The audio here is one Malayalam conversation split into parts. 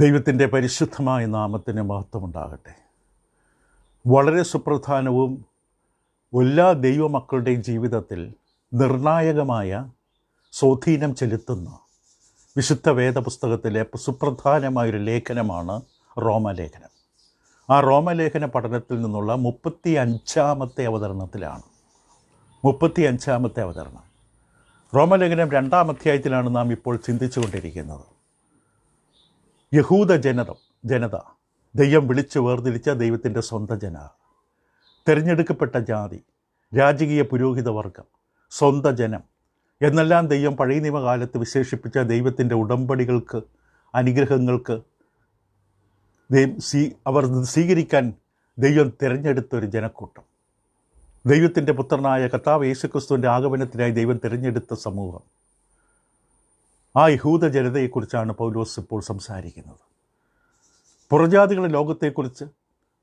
ദൈവത്തിൻ്റെ പരിശുദ്ധമായ നാമത്തിന് മഹത്വമുണ്ടാകട്ടെ. വളരെ സുപ്രധാനവും എല്ലാ ദൈവമക്കളുടെയും ജീവിതത്തിൽ നിർണായകമായ സ്വാധീനം ചെലുത്തുന്ന വിശുദ്ധ വേദപുസ്തകത്തിലെ സുപ്രധാനമായൊരു ലേഖനമാണ് റോമലേഖനം. ആ റോമലേഖന പഠനത്തിൽ നിന്നുള്ള 35-ാമത്തെ അവതരണത്തിലാണ്. 35-ാമത്തെ അവതരണം റോമലേഖനം 2-ാം അധ്യായത്തിലാണ് നാം ഇപ്പോൾ ചിന്തിച്ചു കൊണ്ടിരിക്കുന്നത്. യഹൂദ ജനത, ദൈവം വിളിച്ചു വേർതിരിച്ച ദൈവത്തിൻ്റെ സ്വന്തം ജന, തിരഞ്ഞെടുക്കപ്പെട്ട ജാതി, രാജകീയ പുരോഹിത വർഗം, സ്വന്തം ജനം എന്നെല്ലാം ദൈവം പഴയ നിയമകാലത്ത് വിശേഷിപ്പിച്ച ദൈവത്തിൻ്റെ ഉടമ്പടികൾക്ക്, അനുഗ്രഹങ്ങൾക്ക് അവർ സ്വീകരിക്കാൻ ദൈവം തിരഞ്ഞെടുത്തൊരു ജനക്കൂട്ടം, ദൈവത്തിൻ്റെ പുത്രനായ കർത്താവ് യേശുക്രിസ്തുവിൻ്റെ ആഗമനത്തിനായി ദൈവം തിരഞ്ഞെടുത്ത സമൂഹം. ആ യഹൂദ ജനതയെക്കുറിച്ചാണ് പൗലോസ് ഇപ്പോൾ സംസാരിക്കുന്നത്. പുറജാതികളുടെ ലോകത്തെക്കുറിച്ച്,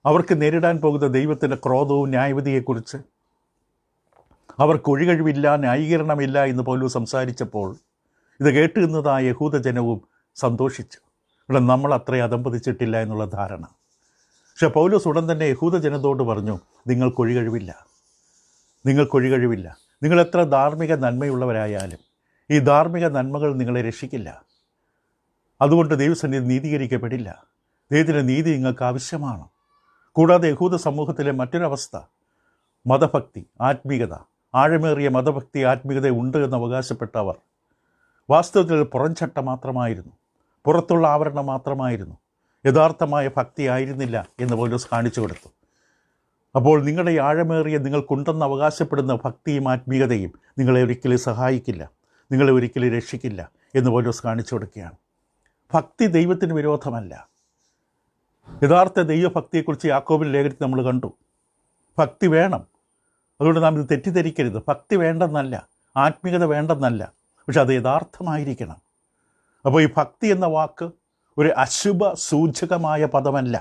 അവർക്ക് നേരിടാൻ പോകുന്ന ദൈവത്തിൻ്റെ ക്രോധവും ന്യായവിധിയെക്കുറിച്ച്, അവർക്ക് ഒഴികഴിവില്ല, ന്യായീകരണമില്ല എന്ന് പൗലോസ് സംസാരിച്ചപ്പോൾ ഇത് കേട്ട് നിന്നതായ യഹൂദജനവും സന്തോഷിച്ചു. ഇവിടെ നമ്മൾ അത്രയും അതമ്പതിച്ചിട്ടില്ല എന്നുള്ള ധാരണ. പക്ഷേ പൗലോസ് ഉടൻ തന്നെ യഹൂദജനത്തോട് പറഞ്ഞു, നിങ്ങൾക്കൊഴികഴിവില്ല, നിങ്ങൾ എത്ര ധാർമ്മിക നന്മയുള്ളവരായാലും ഈ ധാർമ്മിക നന്മകൾ നിങ്ങളെ രക്ഷിക്കില്ല. അതുകൊണ്ട് ദൈവസന്നിധി നീതീകരിക്കപ്പെടില്ല. ദൈവത്തിൻ്റെ നീതി നിങ്ങൾക്ക് ആവശ്യമാണ്. കൂടാതെ യഹൂദ സമൂഹത്തിലെ മറ്റൊരവസ്ഥ, മതഭക്തി, ആത്മീയത, ആഴമേറിയ മതഭക്തി, ആത്മീയത ഉണ്ട് എന്ന് അവകാശപ്പെട്ടവർ വാസ്തവത്തിൽ പുറംചട്ട മാത്രമായിരുന്നു, പുറത്തുള്ള ആവരണം മാത്രമായിരുന്നു, യഥാർത്ഥമായ ഭക്തി ആയിരുന്നില്ല എന്ന് പൗലോസ് കാണിച്ചു കൊടുത്തു. അപ്പോൾ നിങ്ങളുടെ ആഴമേറിയ നിങ്ങൾക്കുണ്ടെന്ന് അവകാശപ്പെടുന്ന ഭക്തിയും ആത്മീയതയും നിങ്ങളെ ഒരിക്കലും സഹായിക്കില്ല, നിങ്ങളെ ഒരിക്കലും രക്ഷിക്കില്ല എന്ന് പൗലോസ് കാണിച്ചു കൊടുക്കുകയാണ്. ഭക്തി ദൈവത്തിന് വിരോധമല്ല. യഥാർത്ഥ ദൈവഭക്തിയെക്കുറിച്ച് യാക്കോബിൻ്റെ ലേഖനത്തിൽ നമ്മൾ കണ്ടു. ഭക്തി വേണം, അതുകൊണ്ട് നാം ഇത് തെറ്റിദ്ധരിക്കരുത്. ഭക്തി വേണ്ടെന്നല്ല, ആത്മീയത വേണ്ടെന്നല്ല, പക്ഷെ അത് യഥാർത്ഥമായിരിക്കണം. അപ്പോൾ ഈ ഭക്തി എന്ന വാക്ക് ഒരു അശുഭ സൂചകമായ പദമല്ല.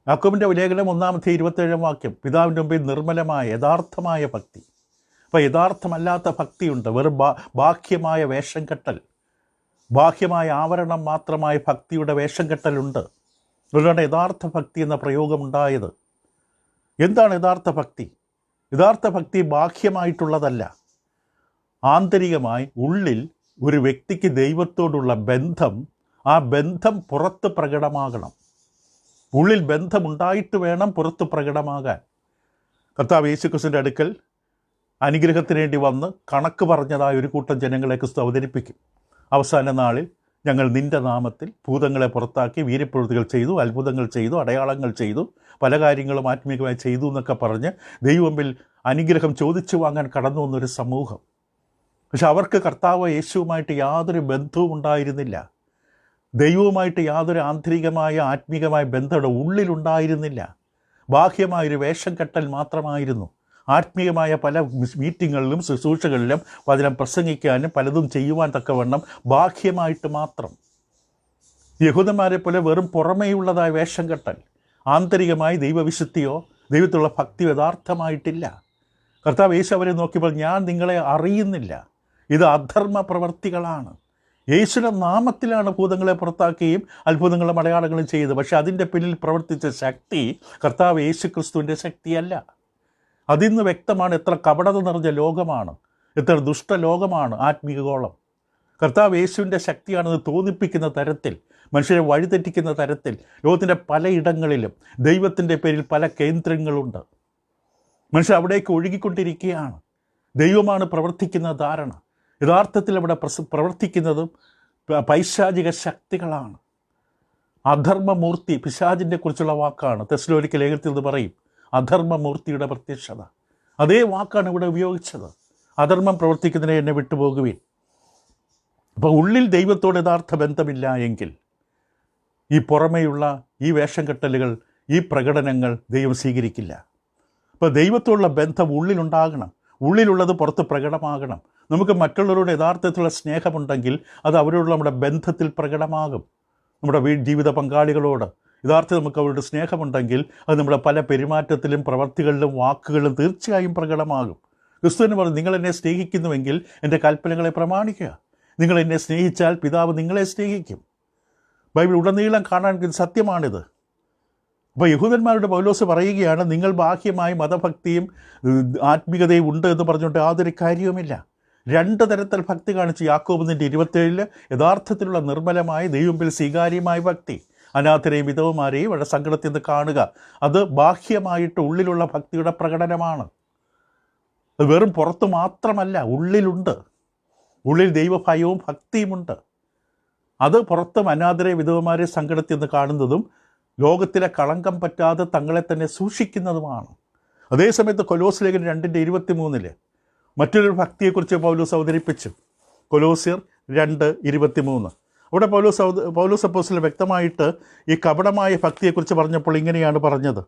യാക്കോബിൻ്റെ ലേഖനം 1-27 വാക്യം, പിതാവിൻ്റെ മുമ്പിൽ നിർമ്മലമായ യഥാർത്ഥമായ ഭക്തി. അപ്പോൾ യഥാർത്ഥമല്ലാത്ത ഭക്തിയുണ്ട്, വെറും ബാഹ്യമായ വേഷം കെട്ടൽ, ബാഹ്യമായ ആവരണം മാത്രമായ ഭക്തിയുടെ വേഷം കെട്ടലുണ്ട്. അതുകൊണ്ടാണ് യഥാർത്ഥ ഭക്തി എന്ന പ്രയോഗമുണ്ടായത്. എന്താണ് യഥാർത്ഥ ഭക്തി? യഥാർത്ഥ ഭക്തി ബാഹ്യമായിട്ടുള്ളതല്ല, ആന്തരികമായി ഉള്ളിൽ ഒരു വ്യക്തിക്ക് ദൈവത്തോടുള്ള ബന്ധം, ആ ബന്ധം പുറത്ത് പ്രകടമാകണം. ഉള്ളിൽ ബന്ധമുണ്ടായിട്ട് വേണം പുറത്ത് പ്രകടമാകാൻ. കർത്താവ് യേശുക്രിസ്തുവിൻ്റെ അടുക്കൽ അനുഗ്രഹത്തിന് വേണ്ടി വന്ന് കണക്ക് പറഞ്ഞതായ ഒരു കൂട്ടം ജനങ്ങളെ ക്രിസ്തു അവതരിപ്പിക്കും. അവസാന നാളിൽ ഞങ്ങൾ നിൻ്റെ നാമത്തിൽ ഭൂതങ്ങളെ പുറത്താക്കി വീര്യപ്രവൃത്തികൾ ചെയ്തു, അത്ഭുതങ്ങൾ ചെയ്തു, അടയാളങ്ങൾ ചെയ്തു, പല കാര്യങ്ങളും ആത്മീയമായി ചെയ്തു എന്നൊക്കെ പറഞ്ഞ് ദൈവമുമ്പിൽ അനുഗ്രഹം ചോദിച്ചു വാങ്ങാൻ കടന്നു വന്നൊരു സമൂഹം. പക്ഷെ അവർക്ക് കർത്താവ് യേശുവുമായിട്ട് യാതൊരു ബന്ധവും ഉണ്ടായിരുന്നില്ല. ദൈവവുമായിട്ട് യാതൊരു ആന്തരികമായ ആത്മീയമായ ബന്ധം ഉള്ളിലുണ്ടായിരുന്നില്ല. ബാഹ്യമായൊരു വേഷം കെട്ടൽ മാത്രമായിരുന്നു. ആത്മീയമായ പല മീറ്റിങ്ങുകളിലും ശുശ്രൂഷകളിലും വചനം പ്രസംഗിക്കാനും പലതും ചെയ്യുവാൻ തക്കവണ്ണം ബാഹ്യമായിട്ട് മാത്രം. യഹൂദന്മാരെ പോലെ വെറും പുറമേയുള്ളതായ വേഷം കെട്ടൽ, ആന്തരികമായി ദൈവവിശുദ്ധിയോ ദൈവത്തിലുള്ള ഭക്തിയോ യഥാർത്ഥമായിട്ടില്ല. കർത്താവ് യേശു അവരെ നോക്കിയപ്പോൾ, ഞാൻ നിങ്ങളെ അറിയുന്നില്ല, ഇത് അധർമ്മ പ്രവർത്തികളാണ്. യേശുവിൻ്റെ നാമത്തിലാണ് ഭൂതങ്ങളെ പുറത്താക്കുകയും അത്ഭുതങ്ങളും അടയാളങ്ങളും ചെയ്തത്. പക്ഷേ അതിൻ്റെ പിന്നിൽ പ്രവർത്തിച്ച ശക്തി കർത്താവ് യേശു ക്രിസ്തുവിൻ്റെ ശക്തിയല്ല. അതിന്ന് വ്യക്തമാണ് എത്ര കപടത നിറഞ്ഞ ലോകമാണ്, എത്ര ദുഷ്ടലോകമാണ് ആത്മീയഗോളം. കർത്താവ് യേശുവിൻ്റെ ശക്തിയാണെന്ന് തോന്നിപ്പിക്കുന്ന തരത്തിൽ, മനുഷ്യരെ വഴിതെറ്റിക്കുന്ന തരത്തിൽ ലോകത്തിൻ്റെ പലയിടങ്ങളിലും ദൈവത്തിൻ്റെ പേരിൽ പല കേന്ദ്രങ്ങളുണ്ട്. മനുഷ്യർ അവിടേക്ക് ഒഴുകിക്കൊണ്ടിരിക്കുകയാണ്. ദൈവമാണ് പ്രവർത്തിക്കുന്ന ധാരണ. യഥാർത്ഥത്തിൽ അവിടെ പ്രവർത്തിക്കുന്നതും പൈശാചിക ശക്തികളാണ്. അധർമ്മമൂർത്തി പിശാചിനെ കുറിച്ചുള്ള വാക്കാണ്. തെസ്സലോനിക്ക ലേഖനത്തിൽ ഇത് പറയും, അധർമ്മമൂർത്തിയുടെ പ്രത്യക്ഷത. അതേ വാക്കാണ് ഇവിടെ ഉപയോഗിച്ചത്. അധർമ്മം പ്രവർത്തിക്കുന്നതിനെ എന്നെ വിട്ടുപോകുവിൻ. അപ്പോൾ ഉള്ളിൽ ദൈവത്തോട് യഥാർത്ഥ ബന്ധമില്ല എങ്കിൽ ഈ പുറമേയുള്ള ഈ വേഷം കെട്ടലുകൾ, ഈ പ്രകടനങ്ങൾ ദൈവം സ്വീകരിക്കില്ല. അപ്പോൾ ദൈവത്തോടുള്ള ബന്ധം ഉള്ളിലുണ്ടാകണം, ഉള്ളിലുള്ളത് പുറത്ത് പ്രകടമാകണം. നമുക്ക് മറ്റുള്ളവരോട് യഥാർത്ഥത്തിലുള്ള സ്നേഹമുണ്ടെങ്കിൽ അത് അവരോടുള്ള നമ്മുടെ ബന്ധത്തിൽ പ്രകടമാകും. നമ്മുടെ ജീവിത പങ്കാളികളോട് യഥാർത്ഥത്തിൽ നമുക്ക് അവരുടെ സ്നേഹമുണ്ടെങ്കിൽ അത് നമ്മുടെ പല പെരുമാറ്റത്തിലും പ്രവർത്തികളിലും വാക്കുകളിലും തീർച്ചയായും പ്രകടമാകും. ക്രിസ്തുവിന് പറഞ്ഞു, നിങ്ങളെന്നെ സ്നേഹിക്കുന്നുവെങ്കിൽ എൻ്റെ കൽപ്പനകളെ പ്രമാണിക്കുക. നിങ്ങളെന്നെ സ്നേഹിച്ചാൽ പിതാവ് നിങ്ങളെ സ്നേഹിക്കും. ബൈബിൾ ഉടനീളം കാണാൻ സത്യമാണിത്. അപ്പോൾ യഹൂദന്മാരുടെ പൗലോസ് പറയുകയാണ്, നിങ്ങൾ ബാഹ്യമായി മതഭക്തിയും ആത്മീയതയും ഉണ്ട് എന്ന് പറഞ്ഞുകൊണ്ട് യാതൊരു കാര്യവുമില്ല. 2 തരത്തിൽ ഭക്തി കാണിച്ച് യാക്കോബ് 27 യഥാർത്ഥത്തിലുള്ള നിർമ്മലമായ ദൈവമുമ്പിൽ സ്വീകാര്യമായ ഭക്തി. അനാഥരെയും വിധവമാരെയും അവരുടെ സങ്കടത്തിൽ നിന്ന് കാണുക. അത് ബാഹ്യമായിട്ട് ഉള്ളിലുള്ള ഭക്തിയുടെ പ്രകടനമാണ്. അത് വെറും പുറത്ത് മാത്രമല്ല, ഉള്ളിലുണ്ട്. ഉള്ളിൽ ദൈവഭയവും ഭക്തിയുമുണ്ട്. അത് പുറത്തും അനാഥരെ വിധവമാരെ സങ്കടത്തിൽ നിന്ന് കാണുന്നതും ലോകത്തിലെ കളങ്കം പറ്റാതെ തങ്ങളെ തന്നെ സൂക്ഷിക്കുന്നതുമാണ്. അതേസമയത്ത് കൊലോസ് ലേഖനം 2:23 മറ്റൊരു ഭക്തിയെക്കുറിച്ച് പൗലോസ് അവതരിപ്പിച്ചു. കൊലോസ്യർ 2:23 അവിടെ പൗലോസ് അപ്പോസ്തലൻ വ്യക്തമായിട്ട് ഈ കപടമായ ഭക്തിയെക്കുറിച്ച് പറഞ്ഞപ്പോൾ ഇങ്ങനെയാണ് പറഞ്ഞത്: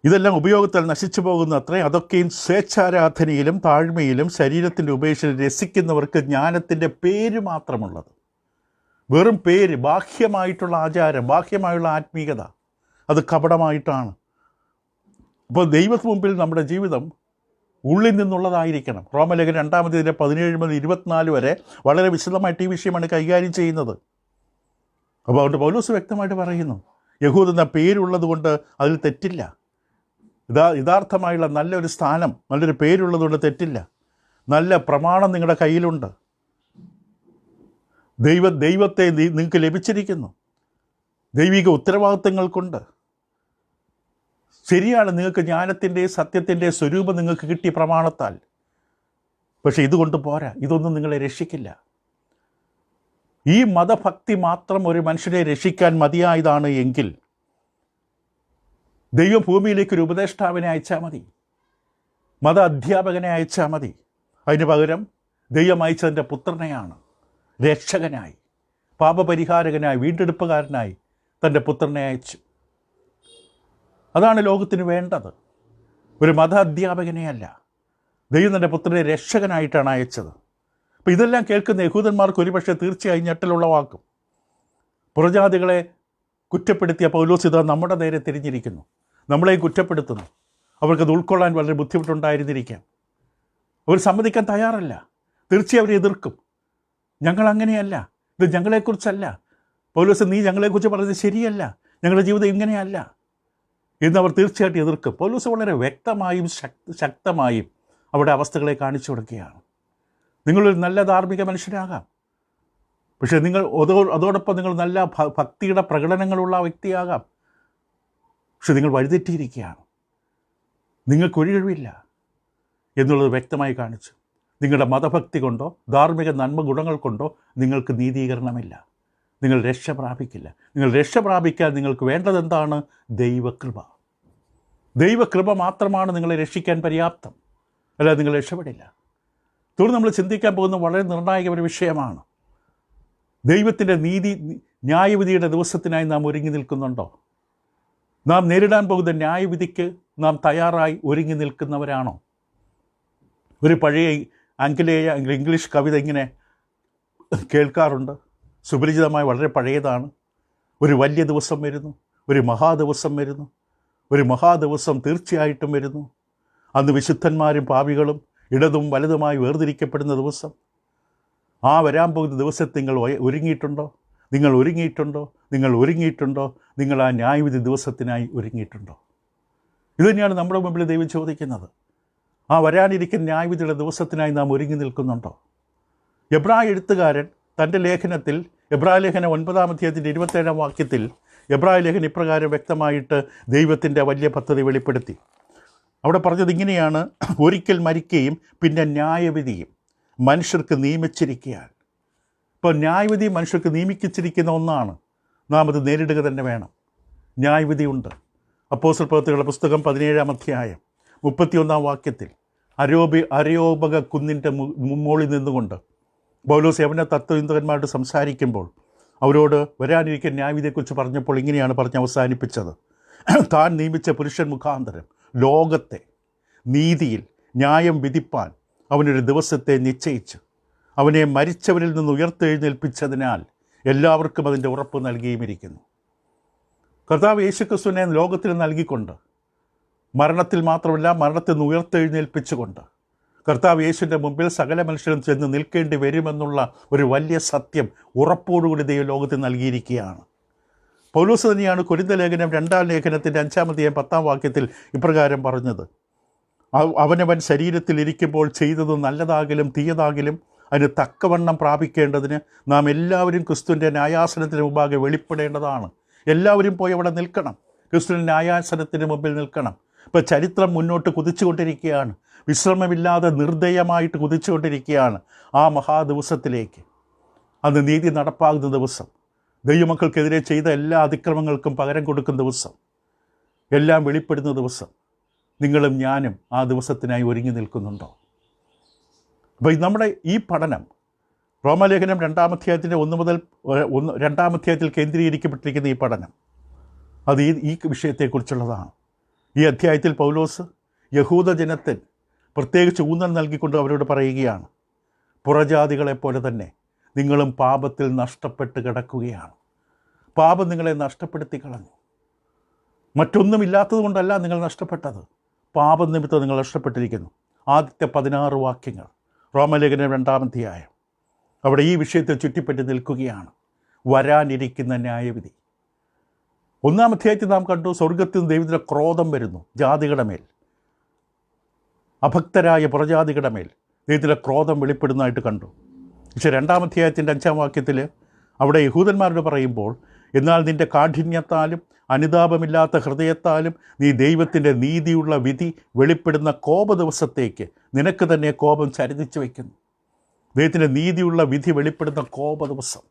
ഇതെല്ലാം ഉപയോഗത്താൽ നശിച്ചു പോകുന്ന അത്രേ, അതൊക്കെയും സ്വേച്ഛാരാധനയിലും താഴ്മയിലും ശരീരത്തിൻ്റെ ഉപേക്ഷയിൽ രസിക്കുന്നവർക്ക് ജ്ഞാനത്തിൻ്റെ പേര് മാത്രമുള്ളത്. വെറും പേര്, ബാഹ്യമായിട്ടുള്ള ആചാരം, ബാഹ്യമായുള്ള ആത്മീയത, അത് കപടമായിട്ടാണ്. അപ്പോൾ ദൈവത്തിന് മുമ്പിൽ നമ്മുടെ ജീവിതം ഉള്ളിൽ നിന്നുള്ളതായിരിക്കണം. റോമലേഖനം 2 17 മുതൽ 24 വരെ വളരെ വിശദമായിട്ട് ഈ വിഷയമാണ് കൈകാര്യം ചെയ്യുന്നത്. അപ്പോൾ അതുകൊണ്ട് പൗലോസ് വ്യക്തമായിട്ട് പറയുന്നു, യഹൂദ് എന്ന പേരുള്ളത് കൊണ്ട് അതിൽ തെറ്റില്ല. യഥാർത്ഥമായുള്ള നല്ലൊരു സ്ഥാനം, നല്ലൊരു പേരുള്ളതുകൊണ്ട് തെറ്റില്ല. നല്ല പ്രമാണം നിങ്ങളുടെ കയ്യിലുണ്ട്. ദൈവത്തെ നിങ്ങൾക്ക് ലഭിച്ചിരിക്കുന്നു. ദൈവിക ഉത്തരവാദിത്തങ്ങൾക്കുണ്ട്. ശരിയാണ്, നിങ്ങൾക്ക് ജ്ഞാനത്തിൻ്റെ സത്യത്തിൻ്റെ സ്വരൂപം നിങ്ങൾക്ക് കിട്ടിയ പ്രമാണത്താൽ. പക്ഷേ ഇതുകൊണ്ട് പോരാ, ഇതൊന്നും നിങ്ങളെ രക്ഷിക്കില്ല. ഈ മതഭക്തി മാത്രം ഒരു മനുഷ്യനെ രക്ഷിക്കാൻ മതിയായതാണ് എങ്കിൽ ദൈവം ഭൂമിയിലേക്കൊരു ഉപദേഷ്ടാവിനെ അയച്ചാൽ മതി, മത അധ്യാപകനെ അയച്ചാൽ മതി. അതിന് പകരം ദൈവം അയച്ചതിൻ്റെ പുത്രനെയാണ്, രക്ഷകനായി, പാപപരിഹാരകനായി, വീണ്ടെടുപ്പുകാരനായി തൻ്റെ പുത്രനെ അയച്ചു. അതാണ് ലോകത്തിന് വേണ്ടത്, ഒരു മത അധ്യാപകനെയല്ല. ദൈവം തൻ്റെ പുത്രനെ രക്ഷകനായിട്ടാണ് അയച്ചത്. അപ്പോൾ ഇതെല്ലാം കേൾക്കുന്ന യഹൂദന്മാർക്ക് ഒരുപക്ഷെ തീർച്ചയായും ഞെട്ടലുളവാക്കും. പുറജാതികളെ കുറ്റപ്പെടുത്തിയ പൗലോസ് ഇതാ നമ്മുടെ നേരെ തിരിഞ്ഞിരിക്കുന്നു, നമ്മളെയും കുറ്റപ്പെടുത്തുന്നു. അവർക്കത് ഉൾക്കൊള്ളാൻ വളരെ ബുദ്ധിമുട്ടുണ്ടായിരുന്നിരിക്കാം. അവർ സമ്മതിക്കാൻ തയ്യാറല്ല. തീർച്ചയായും അവരെ എതിർക്കും. ഞങ്ങളങ്ങനെയല്ല, ഇത് ഞങ്ങളെക്കുറിച്ചല്ല, പൗലോസ് നീ ഞങ്ങളെക്കുറിച്ച് പറയുന്നത് ശരിയല്ല, ഞങ്ങളുടെ ജീവിതം ഇങ്ങനെയല്ല എന്നവർ തീർച്ചയായിട്ടും എതിർക്കും. പൗലോസ് വളരെ വ്യക്തമായും ശക്തമായും അവിടെ അവസ്ഥകളെ കാണിച്ചു കൊടുക്കുകയാണ്. നിങ്ങളൊരു നല്ല ധാർമ്മിക മനുഷ്യരാകാം, പക്ഷേ നിങ്ങൾ അതോടൊപ്പം നിങ്ങൾ നല്ല ഭക്തിയുടെ പ്രകടനങ്ങളുള്ള വ്യക്തിയാകാം. പക്ഷെ നിങ്ങൾ വഴിതെറ്റിയിരിക്കുകയാണ്, നിങ്ങൾക്കൊരു കഴിവില്ല എന്നുള്ളത് വ്യക്തമായി കാണിച്ചു. നിങ്ങളുടെ മതഭക്തി കൊണ്ടോ ധാർമ്മിക നന്മ ഗുണങ്ങൾ കൊണ്ടോ നിങ്ങൾക്ക് നീതീകരണമില്ല, നിങ്ങൾ രക്ഷ പ്രാപിക്കില്ല. നിങ്ങൾ രക്ഷ പ്രാപിക്കാൻ നിങ്ങൾക്ക് വേണ്ടതെന്താണ്? ദൈവകൃപ. ദൈവകൃപ മാത്രമാണ് നിങ്ങളെ രക്ഷിക്കാൻ പര്യാപ്തം, അല്ലാതെ നിങ്ങൾ രക്ഷപ്പെടില്ല. തുടർന്ന് നമ്മൾ ചിന്തിക്കാൻ പോകുന്ന വളരെ നിർണായക ഒരു വിഷയമാണ്. ദൈവത്തിൻ്റെ ന്യായവിധിയുടെ ദിവസത്തിനായി നാം ഒരുങ്ങി നിൽക്കുന്നുണ്ടോ? നാം നേരിടാൻ പോകുന്ന ന്യായവിധിക്ക് നാം തയ്യാറായി ഒരുങ്ങി നിൽക്കുന്നവരാണോ? ഒരു പഴയ ആംഗലേയ ഇംഗ്ലീഷ് കവിത ഇങ്ങനെ കേൾക്കാറുണ്ട്, സുപരിചിതമായി വളരെ പഴയതാണ്. ഒരു വലിയ ദിവസം വരുന്നു, ഒരു മഹാദിവസം വരുന്നു, ഒരു മഹാദിവസം തീർച്ചയായിട്ടും വരുന്നു. അന്ന് വിശുദ്ധന്മാരും പാപികളും ഇടതും വലതുമായി വേർതിരിക്കപ്പെടുന്ന ദിവസം. ആ വരാൻ പോകുന്ന ദിവസത്തിൽ നിങ്ങൾ ഒരുങ്ങിയിട്ടുണ്ടോ? നിങ്ങൾ ഒരുങ്ങിയിട്ടുണ്ടോ? നിങ്ങൾ ഒരുങ്ങിയിട്ടുണ്ടോ? നിങ്ങൾ ആ ന്യായവിധി ദിവസത്തിനായി ഒരുങ്ങിയിട്ടുണ്ടോ? ഇതുതന്നെയാണ് നമ്മുടെ മുമ്പിൽ ദൈവം ചോദിക്കുന്നത്. ആ വരാനിരിക്കുന്ന ന്യായവിധിയുടെ ദിവസത്തിനായി നാം ഒരുങ്ങി നിൽക്കുന്നുണ്ടോ? എബ്രായ എഴുത്തുകാരൻ തൻ്റെ ലേഖനത്തിൽ എബ്രായ ലേഖനം 9-ാം അധ്യായത്തിൻ്റെ 27-ാം വാക്യത്തിൽ എബ്രായ ലേഖനം ഇപ്രകാരം വ്യക്തമായിട്ട് ദൈവത്തിൻ്റെ വലിയ പദ്ധതി വെളിപ്പെടുത്തി. അവിടെ പറഞ്ഞത് ഇങ്ങനെയാണ്: ഒരിക്കൽ മരിക്കുകയും പിന്നെ ന്യായവിധിയും മനുഷ്യർക്ക് നിയമിച്ചിരിക്കുകയാണ്. ഇപ്പോൾ ന്യായവിധി മനുഷ്യർക്ക് നിയമിച്ചിരിക്കുന്ന ഒന്നാണ്, നാം അത് നേരിടുക തന്നെ വേണം. ന്യായവിധിയുണ്ട്. അപ്പോസ്തല പ്രവൃത്തികളുടെ പുസ്തകം 17-ാം അധ്യായം 31-ാം വാക്യത്തിൽ അരയോപക കുന്നിൻ്റെ മുകളിൽ നിന്നുകൊണ്ട് പൗലോസ് യവന തത്വചിന്തകന്മാരോട് സംസാരിക്കുമ്പോൾ അവരോട് വരാനിരിക്കുന്ന ന്യായവിധിയെക്കുറിച്ച് പറഞ്ഞപ്പോൾ ഇങ്ങനെയാണ് പറഞ്ഞ് അവസാനിപ്പിച്ചത്: താൻ നിയമിച്ച പുരുഷൻ മുഖാന്തരം ലോകത്തെ നീതിയിൽ ന്യായം വിധിപ്പാൻ അവനൊരു ദിവസത്തെ നിശ്ചയിച്ചു. അവനെ മരിച്ചവരിൽ നിന്ന് ഉയർത്തെഴുന്നേൽപ്പിച്ചതിനാൽ എല്ലാവർക്കും അതിൻ്റെ ഉറപ്പ് നൽകിയുമിരിക്കുന്നു. കർത്താവ് യേശുക്രിസ്തുവിനെ ലോകത്തിൽ നൽകിക്കൊണ്ട്, മരണത്തിൽ മാത്രമല്ല മരണത്തിൽ നിന്ന് ഉയർത്തെഴുന്നേൽപ്പിച്ചുകൊണ്ട് കർത്താവ് യേശുവിൻ്റെ മുമ്പിൽ സകല മനുഷ്യരും ചെന്ന് നിൽക്കേണ്ടി വരുമെന്നുള്ള ഒരു വലിയ സത്യം ഉറപ്പോടുകൂടി ദൈവം ലോകത്തിൽ നൽകിയിരിക്കുകയാണ്. പൗലോസ് തന്നെയാണ് കൊരിന്ത ലേഖനം 2-ാം ലേഖനത്തിൻ്റെ 5-ാം അധ്യായം 10-ാം വാക്യത്തിൽ ഇപ്രകാരം പറഞ്ഞത്: അവനവൻ ശരീരത്തിൽ ഇരിക്കുമ്പോൾ ചെയ്തത് നല്ലതാകിലും തീയതാകിലും അതിന് തക്കവണ്ണം പ്രാപിക്കേണ്ടതിന് നാം എല്ലാവരും ക്രിസ്തുവിൻ്റെ ന്യായാസനത്തിന് മുമ്പാകെ വെളിപ്പെടേണ്ടതാണ്. എല്ലാവരും പോയി അവിടെ നിൽക്കണം, ക്രിസ്തുവിൻ്റെ ന്യായാസനത്തിന് മുമ്പിൽ നിൽക്കണം. ഇപ്പോൾ ചരിത്രം മുന്നോട്ട് കുതിച്ചുകൊണ്ടിരിക്കുകയാണ്, വിശ്രമമില്ലാതെ നിർദ്ദയമായിട്ട് കുതിച്ചുകൊണ്ടിരിക്കുകയാണ് ആ മഹാദിവസത്തിലേക്ക്. അന്ന് നീതി നടപ്പാകുന്ന ദിവസം, ദൈവമക്കൾക്കെതിരെ ചെയ്ത എല്ലാ അതിക്രമങ്ങൾക്കും പകരം കൊടുക്കുന്ന ദിവസം, എല്ലാം വെളിപ്പെടുന്ന ദിവസം. നിങ്ങളും ഞാനും ആ ദിവസത്തിനായി ഒരുങ്ങി നിൽക്കുന്നുണ്ടോ? അപ്പോൾ നമ്മുടെ ഈ പഠനം റോമാലേഖനം 2-ാം അധ്യായത്തിൻ്റെ 1 മുതൽ 2-ാം അധ്യായത്തിൽ കേന്ദ്രീകരിക്കപ്പെട്ടിരിക്കുന്ന ഈ പഠനം അത് ഈ വിഷയത്തെക്കുറിച്ചുള്ളതാണ്. ഈ അധ്യായത്തിൽ പൗലോസ് യഹൂദജനത്തിൽ പ്രത്യേകിച്ച് ഊന്നൽ നൽകിക്കൊണ്ട് അവരോട് പറയുകയാണ്, പുറജാതികളെപ്പോലെ തന്നെ നിങ്ങളും പാപത്തിൽ നഷ്ടപ്പെട്ട് കിടക്കുകയാണ്. പാപം നിങ്ങളെ നഷ്ടപ്പെടുത്തി കളഞ്ഞു. മറ്റൊന്നുമില്ലാത്തത് കൊണ്ടല്ല നിങ്ങൾ നഷ്ടപ്പെട്ടത്, പാപനിമിത്തം നിങ്ങൾ നഷ്ടപ്പെട്ടിരിക്കുന്നു. ആദ്യത്തെ 16 വാക്യങ്ങൾ റോമാലേഖനം 2-ാം അധ്യായം അവിടെ ഈ വിഷയത്തെ ചുറ്റിപ്പറ്റി നിൽക്കുകയാണ്. വരാനിരിക്കുന്ന ന്യായവിധി. 1-ാം അധ്യായത്തിൽ നാം കണ്ടു, സ്വർഗത്തിൽ നിന്ന് ദൈവത്തിൻ്റെ ക്രോധം വരുന്നു ജാതികളുടെ മേൽ, അഭക്തരായ പുറജാതികളുടെ മേൽ ദൈവത്തിൻ്റെ ക്രോധം വെളിപ്പെടുന്നതായിട്ട് കണ്ടു. പക്ഷേ 2-ാം അധ്യായത്തിൻ്റെ 5-ാം വാക്യത്തിൽ അവിടെ യഹൂദന്മാരോട് പറയുമ്പോൾ, എന്നാൽ നിൻ്റെ കാഠിന്യത്താലും അനുതാപമില്ലാത്ത ഹൃദയത്താലും നീ ദൈവത്തിൻ്റെ നീതിയുള്ള വിധി വെളിപ്പെടുന്ന കോപ ദിവസത്തേക്ക് നിനക്ക് തന്നെ കോപം ചരിച്ചു വയ്ക്കുന്നു. ദൈവത്തിൻ്റെ നീതിയുള്ള വിധി വെളിപ്പെടുന്ന കോപ ദിവസം.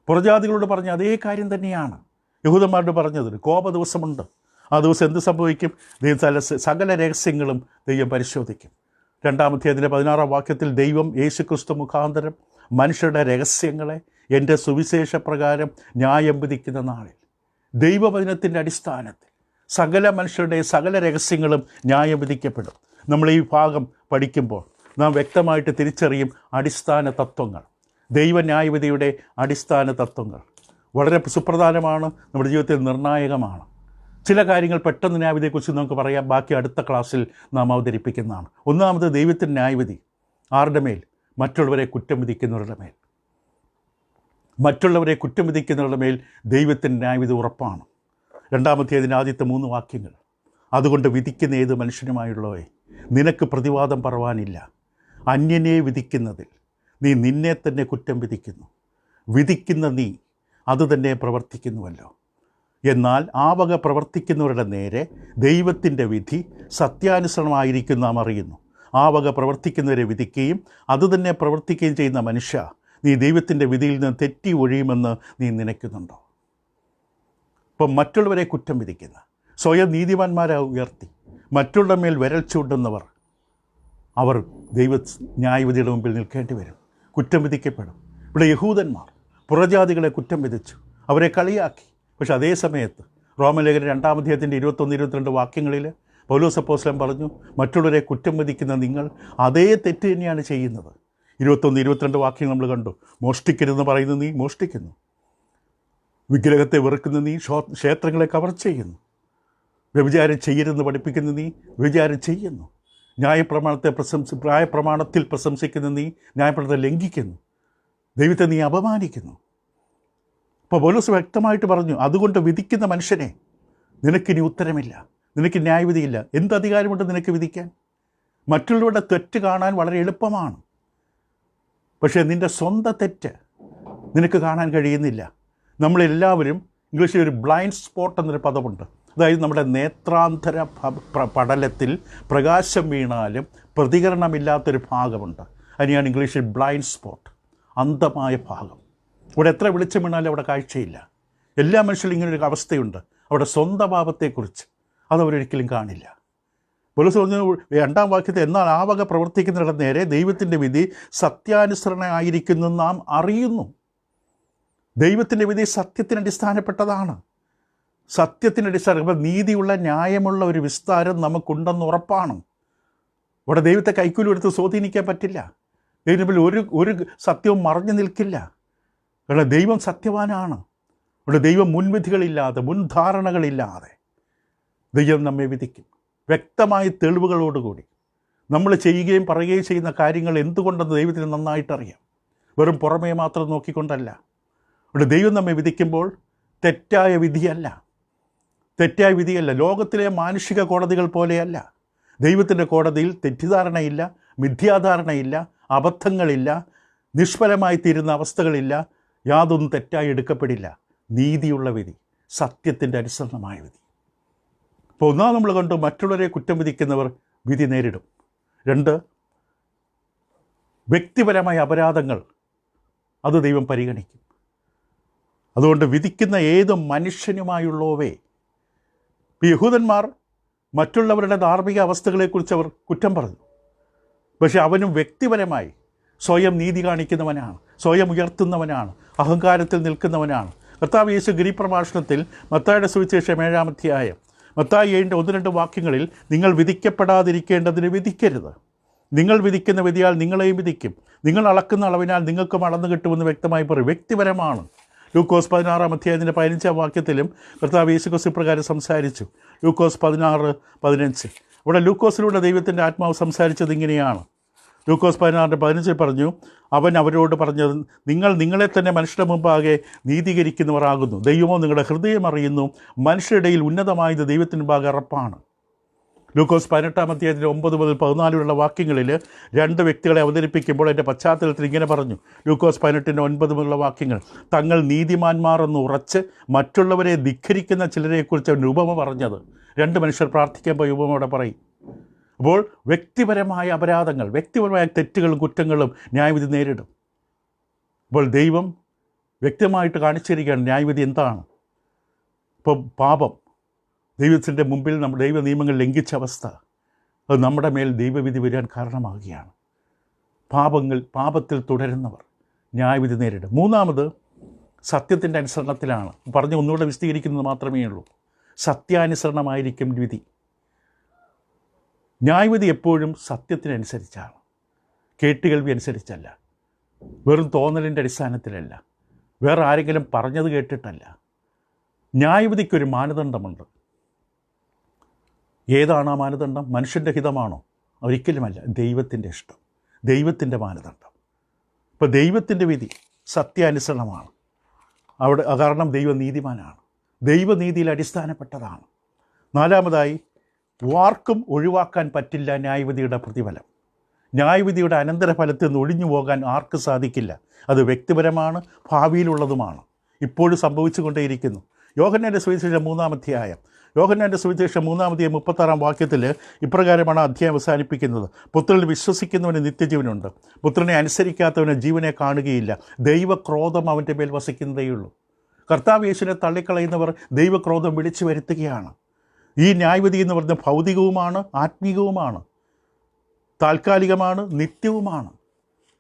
പുറജാതികളോട് പറഞ്ഞ അതേ കാര്യം തന്നെയാണ് യഹൂദന്മാരോട് പറഞ്ഞത്. കോപ ദിവസമുണ്ട്. ആ ദിവസം എന്ത് സംഭവിക്കും? ദൈവം സകല രഹസ്യങ്ങളും ദൈവം പരിശോധിക്കും. 2-ാം അധ്യായത്തിൻ്റെ 16-ാം വാക്യത്തിൽ ദൈവം യേശുക്രിസ്തു മുഖാന്തരം മനുഷ്യരുടെ രഹസ്യങ്ങളെ എൻ്റെ സുവിശേഷ പ്രകാരം ന്യായം വിധിക്കുന്ന നാളിൽ, ദൈവവചനത്തിൻ്റെ അടിസ്ഥാനത്തിൽ സകല മനുഷ്യരുടെ സകല രഹസ്യങ്ങളും ന്യായം വിധിക്കപ്പെടും. നമ്മൾ ഈ ഭാഗം പഠിക്കുമ്പോൾ നാം വ്യക്തമായിട്ട് തിരിച്ചറിയും അടിസ്ഥാന തത്വങ്ങൾ, ദൈവന്യായവിധിയുടെ അടിസ്ഥാന തത്വങ്ങൾ. വളരെ സുപ്രധാനമാണ്, നമ്മുടെ ജീവിതത്തിൽ നിർണായകമാണ്. ചില കാര്യങ്ങൾ പെട്ടെന്ന് ന്യായവിധിയെക്കുറിച്ച് നമുക്ക് പറയാം, ബാക്കി അടുത്ത ക്ലാസ്സിൽ നാം അവതരിപ്പിക്കുന്നതാണ്. ഒന്നാമത് ദൈവത്തിൻ്റെ ന്യായവിധി ആരുടെ മേൽ? മറ്റുള്ളവരെ കുറ്റം വിധിക്കുന്നവരുടെ മേൽ. മറ്റുള്ളവരെ കുറ്റം വിധിക്കുന്നവരുടെ മേൽ ദൈവത്തിൻ്റെ ന്യായവിധി ഉറപ്പാണ്. 2-ാം അധ്യായത്തിൻ്റെ ആദ്യത്തെ 3 വാക്യങ്ങൾ, അതുകൊണ്ട് വിധിക്കുന്ന ഏത് മനുഷ്യനുമായുള്ളവേ നിനക്ക് പ്രതിവാദം പറവാനില്ല. അന്യനെ വിധിക്കുന്നതിൽ നീ നിന്നെ തന്നെ കുറ്റം വിധിക്കുന്നു. വിധിക്കുന്ന നീ അതുതന്നെ പ്രവർത്തിക്കുന്നുവല്ലോ. എന്നാൽ ആ വക പ്രവർത്തിക്കുന്നവരുടെ നേരെ ദൈവത്തിൻ്റെ വിധി സത്യാനുസരണമായിരിക്കും നാം അറിയുന്നു. ആ വക പ്രവർത്തിക്കുന്നവരെ വിധിക്കുകയും അതുതന്നെ പ്രവർത്തിക്കുകയും ചെയ്യുന്ന മനുഷ്യ, നീ ദൈവത്തിൻ്റെ വിധിയിൽ നിന്ന് തെറ്റി ഒഴിയുമെന്ന് നീ നനയ്ക്കുന്നുണ്ടോ? ഇപ്പം മറ്റുള്ളവരെ കുറ്റം വിധിക്കുന്ന, സ്വയം നീതിമാന്മാരെ ഉയർത്തി മറ്റുള്ള മേൽ വിരൽ ചൂണ്ടുന്നവർ, അവർ ദൈവ ന്യായവിധിയുടെ മുമ്പിൽ നിൽക്കേണ്ടി വരും, കുറ്റം വിധിക്കപ്പെടും. ഇവിടെ യഹൂദന്മാർ പുറജാതികളെ കുറ്റം വിധിച്ചു, അവരെ കളിയാക്കി. പക്ഷെ അതേ സമയത്ത് റോമലേഖനം 2-ാം അധ്യായത്തിൻ്റെ 21-22 വാക്യങ്ങളിൽ പൗലോസ് അപ്പോസ്തലൻ പറഞ്ഞു, മറ്റുള്ളവരെ കുറ്റം വിധിക്കുന്ന നിങ്ങൾ അതേ തെറ്റ് തന്നെയാണ് ചെയ്യുന്നത്. 21-22 വാക്യങ്ങൾ നമ്മൾ കണ്ടു. മോഷ്ടിക്കരുതെന്ന് പറയുന്ന നീ മോഷ്ടിക്കുന്നു, വിഗ്രഹത്തെ വെറുക്കുന്ന നീ ക്ഷേത്രങ്ങളെ കവർ ചെയ്യുന്നു, വ്യഭിചാരം ചെയ്യരുതെന്ന് പഠിപ്പിക്കുന്ന നീ വ്യഭിചാരം ചെയ്യുന്നു, ന്യായപ്രമാണത്തിൽ പ്രശംസിക്കുന്ന നീ ന്യായപ്രമാണത്തെ ലംഘിക്കുന്നു, ദൈവത്തെ നീ അപമാനിക്കുന്നു. അപ്പോൾ പൗലോസ് വ്യക്തമായിട്ട് പറഞ്ഞു, അതുകൊണ്ട് വിധിക്കുന്ന മനുഷ്യനെ നിനക്കിനി ഉത്തരമില്ല, നിനക്ക് ന്യായവിധിയില്ല. എന്ത് അധികാരമുണ്ട് നിനക്ക് വിധിക്കാൻ? മറ്റുള്ളവരുടെ തെറ്റ് കാണാൻ വളരെ എളുപ്പമാണ്, പക്ഷേ നിൻ്റെ സ്വന്തം തെറ്റ് നിനക്ക് കാണാൻ കഴിയുന്നില്ല. നമ്മളെല്ലാവരും, ഇംഗ്ലീഷിൽ ഒരു ബ്ലൈൻഡ് സ്പോട്ട് എന്നൊരു പദമുണ്ട്. അതായത് നമ്മുടെ നേത്രാന്തര പടലത്തിൽ പ്രകാശം വീണാലും പ്രതികരണമില്ലാത്തൊരു ഭാഗമുണ്ട്. അതിനെയാണ് ഇംഗ്ലീഷിൽ ബ്ലൈൻഡ് സ്പോട്ട്, അന്ധമായ ഭാഗം. ഇവിടെ എത്ര വെളിച്ചം വീണാലും അവിടെ കാഴ്ചയില്ല. എല്ലാ മനുഷ്യരും ഇങ്ങനൊരു അവസ്ഥയുണ്ട്. അവിടെ സ്വന്തം പാപത്തെക്കുറിച്ച് അതവരൊരിക്കലും കാണില്ല. പൗലോസ് പറഞ്ഞു 2-ാം വാക്യത്തിൽ, എന്നാൽ ആ വക പ്രവർത്തിക്കുന്നവരുടെ നേരെ ദൈവത്തിൻ്റെ വിധി സത്യാനുസരണമായിരിക്കുന്നു നാം അറിയുന്നു. ദൈവത്തിൻ്റെ വിധി സത്യത്തിന് അടിസ്ഥാനപ്പെട്ടതാണ്. സത്യത്തിന് അടിസ്ഥാനം, നീതിയുള്ള ന്യായമുള്ള ഒരു വിസ്താരം നമുക്കുണ്ടെന്ന് ഉറപ്പാണ്. ഇവിടെ ദൈവത്തെ കൈക്കൂലി എടുത്ത് സ്വാധീനിക്കാൻ പറ്റില്ല. ദൈവത്തിൽ ഒരു സത്യവും മറഞ്ഞു നിൽക്കില്ല. കാരണം ദൈവം സത്യവാനാണ്. ഇവിടെ ദൈവം മുൻവിധികളില്ലാതെ, മുൻധാരണകളില്ലാതെ ദൈവം നമ്മെ വിധിക്കും. വ്യക്തമായ തെളിവുകളോടുകൂടി നമ്മൾ ചെയ്യുകയും പറയുകയും ചെയ്യുന്ന കാര്യങ്ങൾ എന്തുകൊണ്ടെന്ന് ദൈവത്തിന് നന്നായിട്ടറിയാം. വെറും പുറമേ മാത്രം നോക്കിക്കൊണ്ടല്ല. ഇവിടെ ദൈവം നമ്മെ വിധിക്കുമ്പോൾ തെറ്റായ വിധിയല്ല. ലോകത്തിലെ മാനുഷിക കോടതികൾ പോലെയല്ല. ദൈവത്തിൻ്റെ കോടതിയിൽ തെറ്റിദ്ധാരണയില്ല, മിഥ്യാധാരണയില്ല, അബദ്ധങ്ങളില്ല, നിഷ്ഫലമായി തീരുന്ന അവസ്ഥകളില്ല. യാതൊന്നും തെറ്റായി എടുക്കപ്പെടില്ല. നീതിയുള്ള വിധി, സത്യത്തിൻ്റെ അനുസരണമായ വിധി. അപ്പോൾ ഒന്നാമത് നമ്മൾ കണ്ടു, മറ്റുള്ളവരെ കുറ്റം വിധിക്കുന്നവർ വിധി നേരിടും. 2, വ്യക്തിപരമായ അപരാധങ്ങൾ അത് ദൈവം പരിഗണിക്കും. അതുകൊണ്ട് വിധിക്കുന്ന ഏത് മനുഷ്യനുമായുള്ളവേ. യഹൂദന്മാർ മറ്റുള്ളവരുടെ ധാർമ്മിക അവസ്ഥകളെക്കുറിച്ച് അവർ കുറ്റം പറഞ്ഞു. പക്ഷെ അവനും വ്യക്തിപരമായി സ്വയം നീതി കാണിക്കുന്നവനാണ്, സ്വയം ഉയർത്തുന്നവനാണ്, അഹങ്കാരത്തിൽ നിൽക്കുന്നവനാണ്. കർത്താവ് യേശു ഗിരിപ്രഭാഷണത്തിൽ മത്തായിയുടെ സുവിശേഷം 7-ാം അധ്യായം മത്തായി 7-2 വാക്യങ്ങളിൽ നിങ്ങൾ വിധിക്കപ്പെടാതിരിക്കേണ്ടതിന് വിധിക്കരുത്. നിങ്ങൾ വിധിക്കുന്ന വിധിയാൽ നിങ്ങളെയും വിധിക്കും. നിങ്ങൾ അളക്കുന്ന അളവിനാൽ നിങ്ങൾക്കും അളന്നു കിട്ടുമെന്ന് വ്യക്തമായി പറയും. വ്യക്തിപരമാണ്. ലൂക്കോസ് 16-ാം അധ്യായത്തിൻ്റെ 15-ാം വാക്യത്തിലും കർത്താവ് യേശു ക്രിസ്തു ഇപ്രകാരം സംസാരിച്ചു. ലൂക്കോസ് 16:15. ഇവിടെ ലൂക്കോസിലൂടെ ദൈവത്തിൻ്റെ ആത്മാവ് സംസാരിച്ചത് ഇങ്ങനെയാണ്. ലൂക്കോസ് 16:15 പറഞ്ഞു, അവൻ അവരോട് പറഞ്ഞത്, നിങ്ങൾ നിങ്ങളെ തന്നെ മനുഷ്യരുടെ മുമ്പാകെ നീതീകരിക്കുന്നവരാകുന്നു. ദൈവമോ നിങ്ങളുടെ ഹൃദയം അറിയുന്നു. മനുഷ്യരുടെ ഇടയിൽ ഉന്നതമായത് ദൈവത്തിന് മുമ്പാകെ ഉറപ്പാണ്. ലൂക്കോസ് 18-ാം അധ്യായത്തിൻ്റെ 9 മുതൽ 14 വാക്യങ്ങളിൽ 2 വ്യക്തികളെ അവതരിപ്പിക്കുമ്പോൾ എൻ്റെ പശ്ചാത്തലത്തിൽ ഇങ്ങനെ പറഞ്ഞു. ലൂക്കോസ് 18-9 മുതലുള്ള വാക്യങ്ങൾ, തങ്ങൾ നീതിമാന്മാർ എന്ന് ഉറച്ച് മറ്റുള്ളവരെ ധിക്കരിക്കുന്ന ചിലരെക്കുറിച്ച് അവൻ ഉപമ പറഞ്ഞത്. 2 മനുഷ്യർ പ്രാർത്ഥിക്കാൻ പോയി ഉപമയോടെ പറയും. അപ്പോൾ വ്യക്തിപരമായ അപരാധങ്ങൾ, വ്യക്തിപരമായ തെറ്റുകളും കുറ്റങ്ങളും ന്യായവിധി നേരിടും. അപ്പോൾ ദൈവം വ്യക്തമായിട്ട് കാണിച്ചിരിക്കുകയാണ് ന്യായവിധി എന്താണ്. ഇപ്പോൾ പാപം, ദൈവത്തിൻ്റെ മുമ്പിൽ നമ്മുടെ ദൈവ നിയമങ്ങൾ ലംഘിച്ച അവസ്ഥ, അത് നമ്മുടെ മേൽ ദൈവവിധി വരാൻ കാരണമാകുകയാണ്. പാപത്തിൽ തുടരുന്നവർ ന്യായവിധി നേരിടും. 3, സത്യത്തിൻ്റെ അനുസരണത്തിലാണ്. പറഞ്ഞ് ഒന്നുകൂടെ വിശദീകരിക്കുന്നത് മാത്രമേ ഉള്ളൂ. സത്യാനുസരണമായിരിക്കും വിധി. ന്യായവിധി എപ്പോഴും സത്യത്തിനനുസരിച്ചാണ്, കേട്ടുകേൾവി അനുസരിച്ചല്ല, വെറും തോന്നലിൻ്റെ അടിസ്ഥാനത്തിലല്ല, വേറെ ആരെങ്കിലും പറഞ്ഞത് കേട്ടിട്ടല്ല. ന്യായവിധിക്കൊരു മാനദണ്ഡമുണ്ട്. ഏതാണ് ആ മാനദണ്ഡം? മനുഷ്യൻ്റെ ഹിതമാണോ? ഒരിക്കലുമല്ല. ദൈവത്തിൻ്റെ ഇഷ്ടം, ദൈവത്തിൻ്റെ മാനദണ്ഡം. ഇപ്പോൾ ദൈവത്തിൻ്റെ വിധി സത്യാനുസരണമാണ്. കാരണം ദൈവം നീതിമാനാണ്, ദൈവനീതിയിൽ അടിസ്ഥാനപ്പെട്ടതാണ്. 4, ആർക്കും ഒഴിവാക്കാൻ പറ്റില്ല ന്യായവിധിയുടെ പ്രതിഫലം. ന്യായവിധിയുടെ അനന്തരഫലത്തിൽ നിന്ന് ഒഴിഞ്ഞു പോകാൻ ആർക്കും സാധിക്കില്ല. അത് വ്യക്തിപരമാണ്, ഭാവിയിലുള്ളതുമാണ്, ഇപ്പോഴും സംഭവിച്ചുകൊണ്ടേയിരിക്കുന്നു. യോഹന്നാൻ്റെ സുവിശേഷം 3-ാം അധ്യായം 36-ാം വാക്യത്തിൽ ഇപ്രകാരമാണ് അധ്യായം അവസാനിപ്പിക്കുന്നത്. പുത്രനിൽ വിശ്വസിക്കുന്നവന് നിത്യജീവനുണ്ട്, പുത്രനെ അനുസരിക്കാത്തവന് ജീവനെ കാണുകയില്ല, ദൈവക്രോധം അവൻ്റെ മേൽ വസിക്കുന്നതേയുള്ളൂ. കർത്താവ് യേശുവിനെ തള്ളിക്കളയുന്നവർ ദൈവക്രോധം വിളിച്ചു വരുത്തുകയാണ്. ഈ ന്യായവിധി എന്ന് പറയുന്നത് ഭൗതികവുമാണ്, ആത്മീകവുമാണ്, താൽക്കാലികമാണ്, നിത്യവുമാണ്.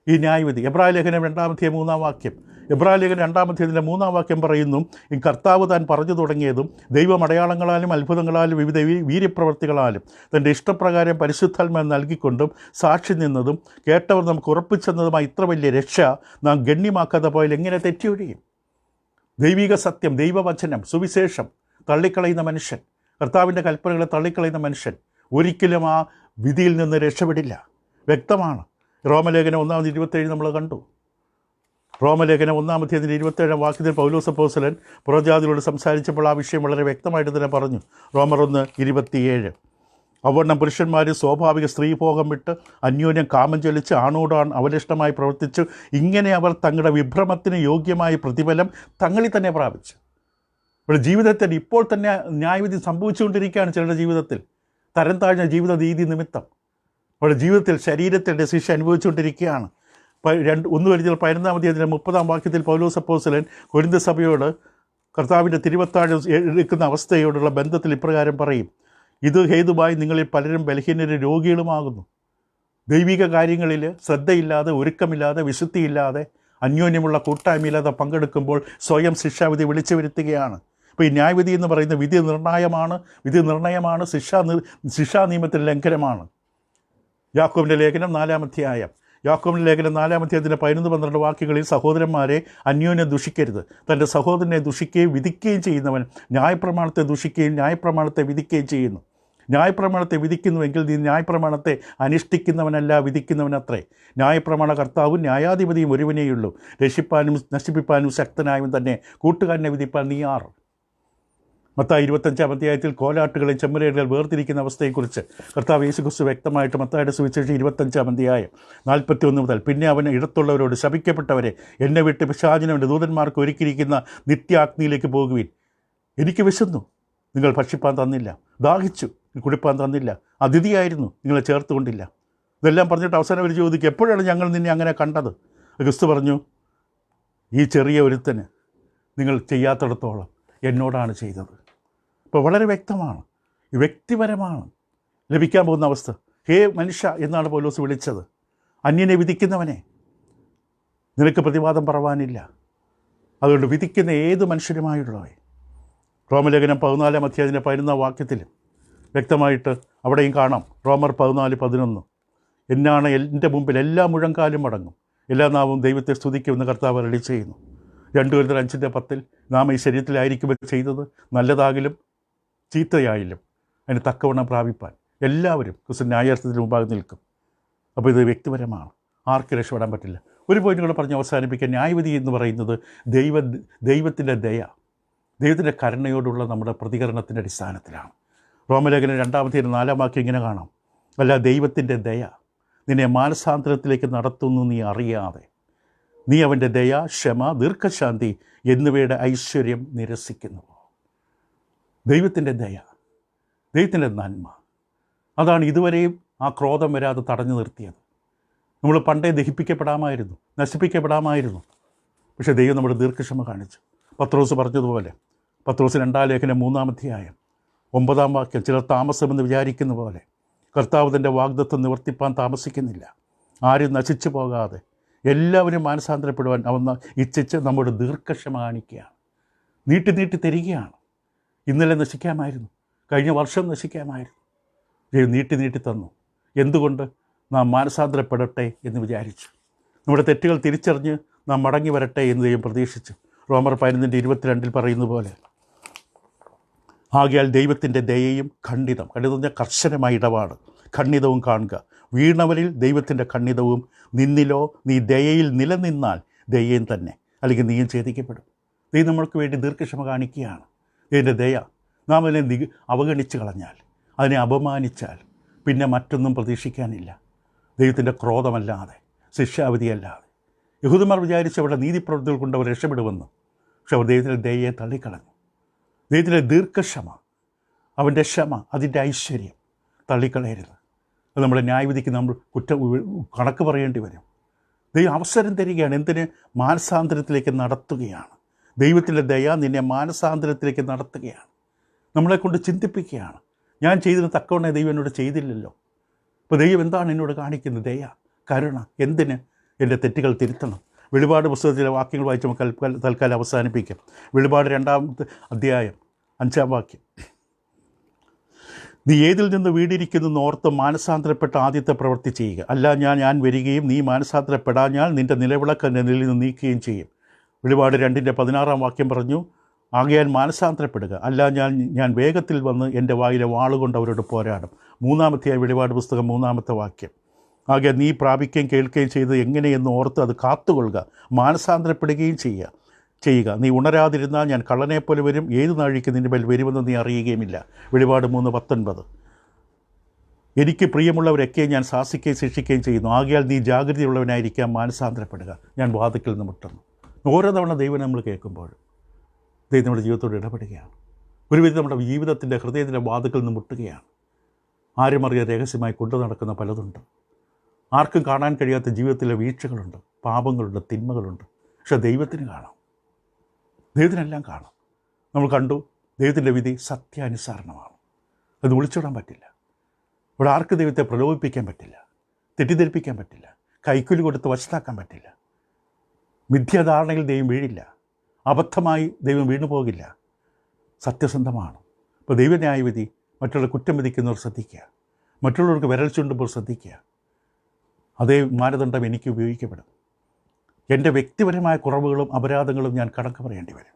ഈ ന്യായവിധി എബ്രായലേഖനം 2-ാം അധ്യായം 3-ാം വാക്യം, എബ്രായലേഖനം 2-ാം അധ്യായത്തിൻ്റെ 3-ാം വാക്യം പറയുന്നു, ഈ കർത്താവ് താൻ പറഞ്ഞു തുടങ്ങിയതും ദൈവം അടയാളങ്ങളാലും അത്ഭുതങ്ങളാലും വിവിധ വീര്യപ്രവർത്തികളാലും തൻ്റെ ഇഷ്ടപ്രകാരം പരിശുദ്ധാത്മാവ് നൽകിക്കൊണ്ടും സാക്ഷി നിന്നതും കേട്ടവർ നമുക്ക് ഉറപ്പിച്ചെന്നതുമായി ഇത്ര വലിയ രക്ഷ നാം ഗണ്യമാക്കാതെ പോയാൽ എങ്ങനെ തെറ്റിയൊഴിയും? ദൈവിക സത്യം, ദൈവവചനം, സുവിശേഷം തള്ളിക്കളയുന്ന മനുഷ്യൻ, കർത്താവിൻ്റെ കൽപ്പനകളെ തള്ളിക്കളയുന്ന മനുഷ്യൻ ഒരിക്കലും ആ വിധിയിൽ നിന്ന് രക്ഷപ്പെടില്ല. വ്യക്തമാണ്. റോമലേഖനം 1:27 നമ്മൾ കണ്ടു. റോമലേഖനം 1-ാം അധ്യായത്തിൻ്റെ 27-ാം വാക്യത്തിൽ പൗലോസ് അപ്പോസ്തലൻ പുറജാതികളോട് സംസാരിച്ചപ്പോൾ ആ വിഷയം വളരെ വ്യക്തമായിട്ട് തന്നെ പറഞ്ഞു. റോമർ 1:27. അവണ്ണം പുരുഷന്മാർ സ്വാഭാവിക സ്ത്രീഭോഗം വിട്ട് അന്യോന്യം കാമം ചൊലിച്ച് ആണോടാണ് അവലിഷ്ടമായി പ്രവർത്തിച്ചു. ഇങ്ങനെ അവർ തങ്ങളുടെ വിഭ്രമത്തിന് യോഗ്യമായ പ്രതിഫലം തങ്ങളിൽ തന്നെ പ്രാപിച്ചു. ഇവിടെ ജീവിതത്തിൽ ഇപ്പോൾ തന്നെ ന്യായവിധി സംഭവിച്ചുകൊണ്ടിരിക്കുകയാണ്. ചിലരുടെ ജീവിതത്തിൽ തരം താഴ്ന്ന ജീവിത രീതി നിമിത്തം അവരുടെ ജീവിതത്തിൽ ശരീരത്തിൻ്റെ ശിക്ഷ അനുഭവിച്ചുകൊണ്ടിരിക്കുകയാണ്. 1 കൊരിന്ത്യർ 11-ാം അധ്യായത്തിൻ്റെ 30-ാം വാക്യത്തിൽ പൗലോസ് അപ്പോസ്തലൻ കൊരിന്ത്യ സഭയോട് കർത്താവിൻ്റെ തിരുവത്താഴം എടുക്കുന്ന അവസ്ഥയോടുള്ള ബന്ധത്തിൽ ഇപ്രകാരം പറയും, ഇത് ഹേതുവായി നിങ്ങളിൽ പലരും ബലഹീനരും രോഗികളുമാകുന്നു. ദൈവിക കാര്യങ്ങളിൽ ശ്രദ്ധയില്ലാതെ, ഒരുക്കമില്ലാതെ, വിശുദ്ധിയില്ലാതെ, അന്യോന്യമുള്ള കൂട്ടായ്മയില്ലാതെ പങ്കെടുക്കുമ്പോൾ സ്വയം ശിക്ഷാവിധി വിളിച്ചു വരുത്തുകയാണ്. ഇപ്പോൾ ഈ ന്യായവിധി എന്ന് പറയുന്ന വിധി നിർണയമാണ്, ശിക്ഷാ നിയമത്തിൻ്റെ ലംഘനമാണ്. യാക്കോബിൻ്റെ ലേഖനം 4-ാം അധ്യായം 4-ാം അധ്യായത്തിൻ്റെ 11-12 വാക്യങ്ങളിൽ സഹോദരന്മാരെ അന്യോന്യം ദുഷിക്കരുത്. തൻ്റെ സഹോദരനെ ദുഷിക്കുകയും വിധിക്കുകയും ചെയ്യുന്നവൻ ന്യായപ്രമാണത്തെ ദുഷിക്കുകയും ന്യായപ്രമാണത്തെ വിധിക്കുകയും ചെയ്യുന്നു. ന്യായപ്രമാണത്തെ വിധിക്കുന്നുവെങ്കിൽ നീ ന്യായപ്രമാണത്തെ അനുഷ്ഠിക്കുന്നവനല്ല, വിധിക്കുന്നവനത്രേ. ന്യായപ്രമാണ കർത്താവും ന്യായാധിപതിയും ഒരുവനേയുള്ളൂ. രക്ഷിപ്പാനും നശിപ്പിപ്പാനും ശക്തനായവൻ തന്നെ. കൂട്ടുകാരനെ വിധിപ്പാൻ നീ ആർ? മത്തായി 25-ാം അധ്യായത്തിൽ കോലാട്ടുകളെയും ചെമ്മരിയാടുകൾ വേർതിരിക്കുന്ന അവസ്ഥയെക്കുറിച്ച് കർത്താവ് യേശുക്രിസ്തു വ്യക്തമായിട്ട് മത്തായിയുടെ സുവിശേഷം 25-ാം അധ്യായം 41 മുതൽ, പിന്നെ അവൻ ഇടത്തുള്ളവരോട്, ശപിക്കപ്പെട്ടവരെ, എന്നെ വിട്ട് പിശാചിനവൻ്റെ ദൂതന്മാർക്ക് ഒരുക്കിയിരിക്കുന്ന നിത്യാഗ്നിയിലേക്ക് പോകുവിൻ. എനിക്ക് വിശന്നു, നിങ്ങൾ ഭക്ഷിപ്പാൻ തന്നില്ല. ദാഹിച്ചു, കുടിപ്പാൻ തന്നില്ല. അതിഥിയായിരുന്നു, നിങ്ങളെ ചേർത്തുകൊണ്ടില്ല. ഇതെല്ലാം പറഞ്ഞിട്ട് അവസാനം അവർ ചോദിക്കും, എപ്പോഴാണ് ഞങ്ങൾ നിന്നെ അങ്ങനെ കണ്ടത്? ക്രിസ്തു പറഞ്ഞു, ഈ ചെറിയ ഒരുത്തന് നിങ്ങൾ ചെയ്യാത്തിടത്തോളം എന്നോടാണ് ചെയ്തത്. അപ്പോൾ വളരെ വ്യക്തമാണ്, വ്യക്തിപരമാണ് ലഭിക്കാൻ പോകുന്ന അവസ്ഥ. ഹേ മനുഷ്യ എന്നാണ് പൗലോസ് വിളിച്ചത്. അന്യനെ വിധിക്കുന്നവനെ, നിനക്ക് പ്രതിവാദം പറവാനില്ല. അതുകൊണ്ട് വിധിക്കുന്ന ഏത് മനുഷ്യരുമായുള്ളവേ. റോമലേഖനം 14-ാം അധ്യായത്തിൻ്റെ 11-ാം വാക്യത്തിൽ വ്യക്തമായിട്ട് അവിടെയും കാണാം. റോമർ 14:11, എന്നാണ് എൻ്റെ മുമ്പിൽ എല്ലാ മുഴങ്കാലും മടങ്ങും, എല്ലാ നാവും ദൈവത്തെ സ്തുതിക്കുമെന്ന് കർത്താവ് അരുളി ചെയ്യുന്നു. 2 കൊരിന്ത്യർ 5:10, നാം ഈ ശരീരത്തിലായിരിക്കുമ്പോൾ ചെയ്തത് നല്ലതാകിലും ചീത്തയായാലും അതിന് തക്കവണ്ണം പ്രാപിപ്പാൻ എല്ലാവരും ക്രിസ്തു ന്യായാസനത്തിന് മുമ്പാകെ നിൽക്കും. അപ്പോൾ ഇത് വ്യക്തിപരമാണ്, ആർക്ക് രക്ഷപ്പെടാൻ പറ്റില്ല. ഒരു പോയിന്റ് കൂടെ പറഞ്ഞ് അവസാനിപ്പിക്കാൻ, ന്യായവിധി എന്ന് പറയുന്നത് ദൈവത്തിൻ്റെ ദയ, ദൈവത്തിൻ്റെ കരുണയോടുള്ള നമ്മുടെ പ്രതികരണത്തിൻ്റെ അടിസ്ഥാനത്തിലാണ്. റോമലേഖനം 2-ാം അധ്യായം 4-ാം വാക്യം ഇങ്ങനെ കാണാം, അല്ല ദൈവത്തിൻ്റെ ദയ നിന്നെ മാനസാന്തരത്തിലേക്ക് നടത്തുന്നു നീ അറിയാതെ. നീ അവൻ്റെ ദയ, ക്ഷമ, ദീർഘശാന്തി എന്നിവയുടെ ഐശ്വര്യം നിരസിക്കുന്നു. ദൈവത്തിൻ്റെ ദയ, ദൈവത്തിൻ്റെ നന്മ, അതാണ് ഇതുവരെയും ആ ക്രോധം വരാതെ തടഞ്ഞു നിർത്തിയത്. നമ്മൾ പണ്ടേ ദഹിപ്പിക്കപ്പെടാമായിരുന്നു, നശിപ്പിക്കപ്പെടാമായിരുന്നു. പക്ഷേ ദൈവം നമ്മുടെ ദീർഘക്ഷമ കാണിച്ചു. പത്രോസ് പറഞ്ഞതുപോലെ, പത്രോസ് 2-ാം ലേഖനം 3-ാം അധ്യായം 9-ാം വാക്യം, ചിലർ താമസമെന്ന് വിചാരിക്കുന്ന പോലെ കർത്താവ് തൻ്റെ വാഗ്ദത്തം നിവർത്തിപ്പാൻ താമസിക്കുന്നില്ല. ആരും നശിച്ചു പോകാതെ എല്ലാവരും മാനസാന്തരപ്പെടുവാൻ അവൻ ഇച്ഛിച്ച് നമ്മുടെ ദീർഘക്ഷമ കാണിക്കുകയാണ്. നീട്ടി നീട്ടി തരികയാണ്. ഇന്നലെ നശിക്കാമായിരുന്നു, കഴിഞ്ഞ വർഷം നശിക്കാമായിരുന്നു. ദൈവം നീട്ടി നീട്ടി തന്നു. എന്തുകൊണ്ട്? നാം മാനസാന്തരപ്പെടട്ടെ എന്ന് വിചാരിച്ചു. നമ്മുടെ തെറ്റുകൾ തിരിച്ചറിഞ്ഞ് നാം മടങ്ങി വരട്ടെ എന്ന് ദൈവം പ്രതീക്ഷിച്ചു. റോമർ 11:22 പറയുന്ന പോലെ, ആകയാൽ ദൈവത്തിൻ്റെ ദയയും ഖണ്ഡിതം പറഞ്ഞാൽ കർശനമായ ഇടപാട്, ഖണ്ഡിതവും കാണുക. വീണവരിൽ ദൈവത്തിൻ്റെ ഖണ്ഡിതവും, നിന്നിലോ നീ ദയയിൽ നിലനിന്നാൽ ദയയും തന്നെ, അല്ലെങ്കിൽ നീയും ഛേദിക്കപ്പെടും. ദൈവം നമ്മൾക്ക് വേണ്ടി ദീർഘക്ഷമ കാണിക്കുകയാണ്. ഇതിൻ്റെ ദയ നാം അതിനെ അവഗണിച്ച് കളഞ്ഞാൽ, അതിനെ അപമാനിച്ചാൽ പിന്നെ മറ്റൊന്നും പ്രതീക്ഷിക്കാനില്ല. ദൈവത്തിൻ്റെ ക്രോധമല്ലാതെ, ശിക്ഷാവിധിയല്ലാതെ. യഹൂദന്മാർ വിചാരിച്ച് അവരുടെ നീതിപ്രവൃത്തികൾ കൊണ്ട് അവർ രക്ഷപ്പെടുമെന്ന്. പക്ഷെ അവർ ദൈവത്തിൻ്റെ ദയയെ തള്ളിക്കളഞ്ഞു. ദൈവത്തിൻ്റെ ദീർഘക്ഷമ, അവൻ്റെ ക്ഷമ, അതിൻ്റെ ഐശ്വര്യം തള്ളിക്കളയരുത്. അത് നമ്മുടെ ന്യായവിധിക്ക് നമ്മൾ കണക്ക് പറയേണ്ടി വരും. ദൈവം അവസരം തരികയാണ്. എന്തിന്? മാനസാന്തരത്തിലേക്ക് നടത്തുകയാണ്. ദൈവത്തിൻ്റെ ദയ നിന്നെ മാനസാന്തരത്തിലേക്ക് നടത്തുകയാണ്, നമ്മളെക്കൊണ്ട് ചിന്തിപ്പിക്കുകയാണ്. ഞാൻ ചെയ്തതിന് തക്കവണ്ണ ദൈവം എന്നോട് ചെയ്തില്ലല്ലോ. അപ്പോൾ ദൈവം എന്താണ് എന്നോട് കാണിക്കുന്നത്? ദയ, കരുണ. എന്തിന്? എൻ്റെ തെറ്റുകൾ തിരുത്തണം. വെളിപാട് പുസ്തകത്തിലെ വാക്യങ്ങൾ വായിച്ച് നമുക്ക് തൽക്കാലം അവസാനിപ്പിക്കാം. വെളിപാട് 2-ാമത്തെ അധ്യായം 5-ാം വാക്യം, നീ ഏതിൽ നിന്ന് വീടിരിക്കുന്നു ഓർത്ത് മാനസാന്തരപ്പെട്ട ആദ്യത്തെ പ്രവൃത്തി ചെയ്യുക. അല്ല ഞാൻ വരികയും നീ മാനസാന്തരപ്പെടാഞ്ഞാൽ നിൻ്റെ നിലവിളക്ക് എൻ്റെ നിലയിൽ നിന്ന് നീക്കുകയും ചെയ്യും. വെളിപാട് 2-ന്റെ-16-ാം വാക്യം പറഞ്ഞു, ആകയാൽ മാനസാന്തരപ്പെടുക, അല്ല ഞാൻ വേഗത്തിൽ വന്ന് എൻ്റെ വായിലെ വാളുകൊണ്ട് അവരോട് പോരാടും. 3-ാമത്തെ വെളിപാട് പുസ്തകം 3-ാമത്തെ വാക്യം, ആകയാൽ നീ പ്രാപിക്കുകയും കേൾക്കുകയും ചെയ്ത് എങ്ങനെയെന്ന് ഓർത്ത് അത് കാത്തുകൊള്ളുക, മാനസാന്തരപ്പെടുകയും ചെയ്യുക. നീ ഉണരാതിരുന്നാൽ ഞാൻ കള്ളനെപ്പോലെ വരും, ഏത് നാഴിക്ക് നിൻ്റെ മേൽ വരുമെന്ന് നീ അറിയുകയുമില്ല. വെളിപാട് 3:19, എനിക്ക് പ്രിയമുള്ളവരൊക്കെ ഞാൻ ശാസിക്കുകയും ശിക്ഷിക്കുകയും ചെയ്യുന്നു. ആകയാൽ നീ ജാഗ്രതയുള്ളവനായിരിക്കാം, മാനസാന്തരപ്പെടുക, ഞാൻ വാതിക്കൽ നിന്ന് മുട്ടുന്നു. ഓരോ തവണ ദൈവം നമ്മൾ കേൾക്കുമ്പോൾ ദൈവം നമ്മുടെ ജീവിതത്തോട് ഇടപെടുകയാണ്. ഒരുവിധം നമ്മുടെ ജീവിതത്തിൻ്റെ ഹൃദയത്തിൻ്റെ വാതിക്കൽ നിന്ന് മുട്ടുകയാണ്. ആരും അറിയാതെ രഹസ്യമായി കൊണ്ടു നടക്കുന്ന പലതുണ്ട്. ആർക്കും കാണാൻ കഴിയാത്ത ജീവിതത്തിലെ വീഴ്ചകളുണ്ട്, പാപങ്ങളുണ്ട്, തിന്മകളുണ്ട്. പക്ഷേ ദൈവത്തിന് കാണാം, ദൈവത്തിനെല്ലാം കാണാം. നമ്മൾ കണ്ടു, ദൈവത്തിൻ്റെ വിധി സത്യാനുസരണമാണ്. അത് ഒളിച്ചിടാൻ പറ്റില്ല. ഇവിടെ ആർക്ക് ദൈവത്തെ പ്രലോഭിപ്പിക്കാൻ പറ്റില്ല, തെറ്റിദ്ധരിപ്പിക്കാൻ പറ്റില്ല, കൈക്കൂലി കൊടുത്ത് വശത്താക്കാൻ പറ്റില്ല. മിഥ്യാധാരണയിൽ ദൈവം വീഴില്ല, അബദ്ധമായി ദൈവം വീണു പോകില്ല, സത്യസന്ധമാണ്. ഇപ്പോൾ ദൈവന്യായവിധി മറ്റുള്ള കുറ്റം വിധിക്കുന്നവർ ശ്രദ്ധിക്കുക, മറ്റുള്ളവർക്ക് വിരൽ ചൂണ്ടുമ്പോൾ ശ്രദ്ധിക്കുക. അതേ മാനദണ്ഡം എനിക്ക് ഉപയോഗിക്കപ്പെടും. എൻ്റെ വ്യക്തിപരമായ കുറവുകളും അപരാധങ്ങളും ഞാൻ കണക്ക് പറയേണ്ടി വരും.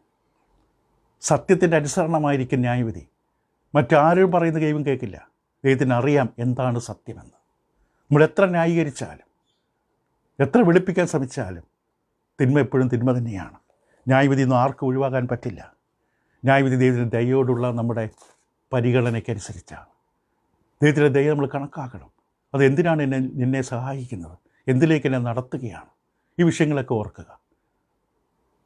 സത്യത്തിൻ്റെ അനുസരണമായിരിക്കും ന്യായവിധി. മറ്റാരും പറയുന്ന ദൈവം കേൾക്കില്ല. ദൈവത്തിന് അറിയാം എന്താണ് സത്യമെന്ന്. നമ്മൾ എത്ര ന്യായീകരിച്ചാലും എത്ര വെളുപ്പിക്കാൻ ശ്രമിച്ചാലും തിന്മ എപ്പോഴും തിന്മ തന്നെയാണ്. ന്യായവിധി ഒന്നും ആർക്കും ഒഴിവാകാൻ പറ്റില്ല. ന്യായവിധി ദൈവത്തിൻ്റെ ദയോടുള്ള നമ്മുടെ പരിഗണനയ്ക്കനുസരിച്ചാണ്. ദൈവത്തിൻ്റെ ദയ നമ്മൾ കണക്കാക്കണം. അത് എന്തിനാണ് നിന്നെ സഹായിക്കുന്നത്, എന്തിലേക്ക് എന്നെ നടത്തുകയാണ്, ഈ വിഷയങ്ങളൊക്കെ ഓർക്കുക.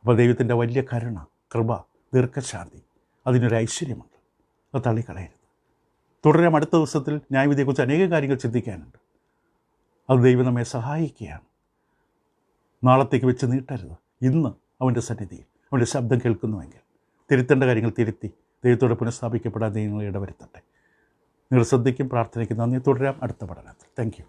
അപ്പോൾ ദൈവത്തിൻ്റെ വലിയ കരുണ, കൃപ, ദീർഘശാന്തി, അതിനൊരു ഐശ്വര്യമുണ്ട്. അത് തള്ളിക്കളയരുത്. തുടരാം. അടുത്ത ദിവസത്തിൽ ന്യായവിധിയെക്കുറിച്ച് അനേക കാര്യങ്ങൾ ചിന്തിക്കാനുണ്ട്. അത് ദൈവം നമ്മെ സഹായിക്കുകയാണ്. നാളത്തേക്ക് വെച്ച് നീട്ടരുത്. ഇന്ന് അവൻ്റെ സന്നിധിയിൽ അവൻ്റെ ശബ്ദം കേൾക്കുന്നുവെങ്കിൽ തിരുത്തേണ്ട കാര്യങ്ങൾ തിരുത്തി ദൈവത്തോടെ പുനഃസ്ഥാപിക്കപ്പെടാൻ നിങ്ങൾ ഇടവരുത്തട്ടെ. നിങ്ങൾ ശ്രദ്ധിക്കും. പ്രാർത്ഥനയ്ക്ക് നന്ദി. തുടരാം അടുത്ത പഠനത്തിൽ. Thank you.